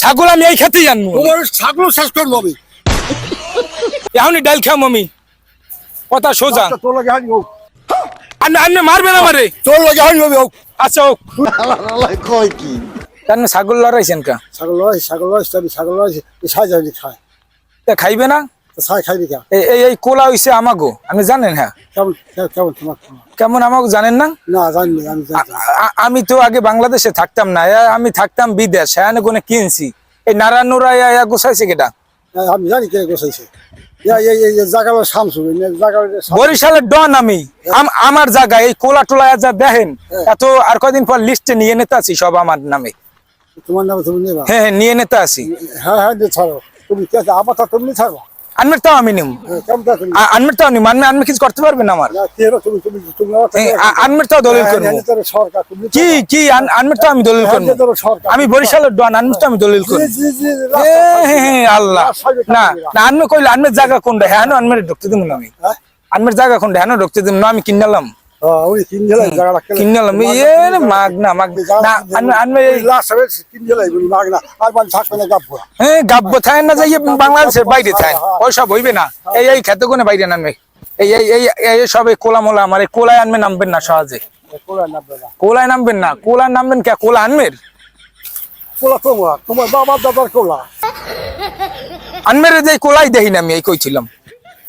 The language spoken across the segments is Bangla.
ছাগল আমি এই খেতেই আনবো তোমার ছাগল শেষ করবো আমি এখনই ডাল খাম আমি কথা সোজা তোর লাগে হানি হোক আপনি মারবেন আমারে তোর লাগে হানি হবে হোক আচ্ছা হোক কয় কি কেন ছাগল লড়াইছেন কা ছাগল লড়াইছে আমি ছাগল লড়াইছে সাই যাবি খায় তা খাইবে না সাই খাইবি কে এই কোলা হইছে আমাগো আপনি জানেন হ্যাঁ কেমন কেমন তোমার কেমন আমাগো জানেন না না জানি আমি জানি আমি তো আগে বাংলাদেশে থাকতাম না আমি থাকতাম বিদেশ হ্যাঁ কোনে কিনছি এই নারায়ণরা গোছাইছে কেটা আমি জানি কে গোছাইছে এই জায়গাটা শামসু জায়গাটা বরিশালের ডন আমি আমার জায়গা এই কোলা টোলা যা দেখেন এত আর কয়দিন পর লিস্টে নিয়ে নেতা আছি সব আমার নামে তোমার নামে তুমি নেবা হ্যাঁ হ্যাঁ নিয়ে নেতা আছি হ্যাঁ হ্যাঁ ছাড়ো তুমি কে আমার তা তুমি ছাড়বা আনমের তাও আমি নিম কেমন তা তুমি আনমের তাও নিম আনমের কিছু করতে পারবেন আমার না কে তুমি তুমি তুমি আনমের তাও দলিল করবো সরকার তুমি কি আনমের তাও আমি দলিল করবো আমি বরিশালের ডন আনমের তাও আমি দলিল করবো আল্লাহ না না আনমে কইলে আনমের জায়গা কোনটা হ্যাঁ আনমের ঢুকতে দিব না আমি আনমের জায়গা কোনটা হ্যাঁ ঢুকতে দিব না আমি কিনলাম ওই তিন জেলায় জায়গাটা কিনলাম মাগ না আনমে লাস্ট হবে তিন জেলায় বলি মাগ না আর বান থাকবে না গাবো হ্যাঁ গাব্বো থাকেন না যাই বাংলাদেশের বাইরে থাকেন ওইসব হইবে না এই খেতে কোনে বাইরে নামবে এই সব এই কোলা মোলা আমার এই কোলায় আনবে নামবেন না সহজে কোলায় নামবেন না কোলায় নামবেন কে কোলা আনমের কোলা তোমার বাবা দাদার কোলা আনমের যে কোলাই দেখি না আমি এই কইছিলাম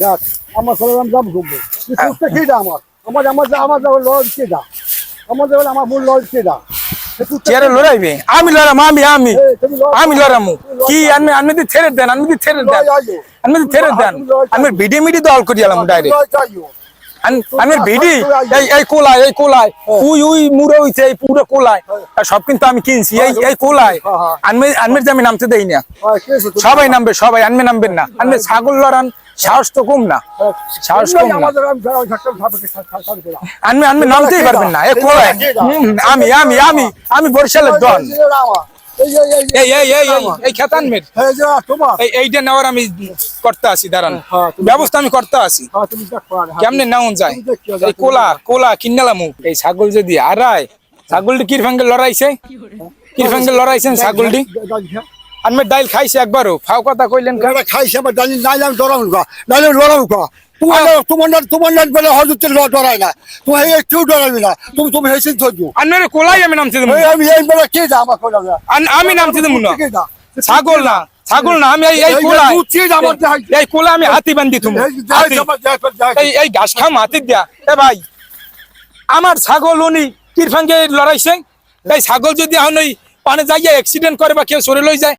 দেখ আমার ছেলে নাম দাম ঘুরবো কি দা আমার লজ কে দা আমার মূল লজ কে দা চেয়ারে লড়াইবে আমি লড়াম আমি লড়ামু কি আনমে দি ছেড়ে দেন আনমে দি ছেড়ে দেন আমি ভিডিও মিডি দল করি আলাম ডাইরেক্ট আমি ভিডি এই কোলায় উই মুড়ে হইছে এই পুরো কোলায় সব কিন্তু আমি কিনছি এই কোলায় আনমের যে আমি নামতে দেই না সবাই নামবে সবাই আনমে নামবেন না আনমে ছাগল লড়ান সাহস তো কম না সাহস কম না আনমে নামতেই পারবেন না এই কোলায় আমি বরিশালের ডন এই খেতানমের এইটা নেওয়ার আমি করতে আছি দাঁড়ান ব্যবস্থা আমি করতে আছি কেমনে নাউন যায় এই কোলা কিনালাম এই ছাগল যদি হারায় ছাগলটি কিরফাঙ্গে লড়াইছেন ছাগলটি আনমে ডাইল খাইছে একবারও ফাও কথা কইলেন খাইছে আমার ডালি নাই আমি লড়াবো তোমার নাট বেলা হজুতের ডরাই না তুমি কেউ ডরাবি না তুমি হেসে ধরবো আনমের কোলাই আমি নামতে দেবো আমি এই বেলা কে যা আমার কোলা আমি নামতে দেবো না ছাগল না আমি এই কোলা আমি হাতি বান্ধি তুমি এই ঘাস খাম হাতি দিয়া এ ভাই আমার ছাগল উনি কিরফাঙ্গে লড়াইছে এই ছাগল যদি এখন ওই পানে যাইয়া অ্যাক্সিডেন্ট করে বা কেউ সরে লই যায়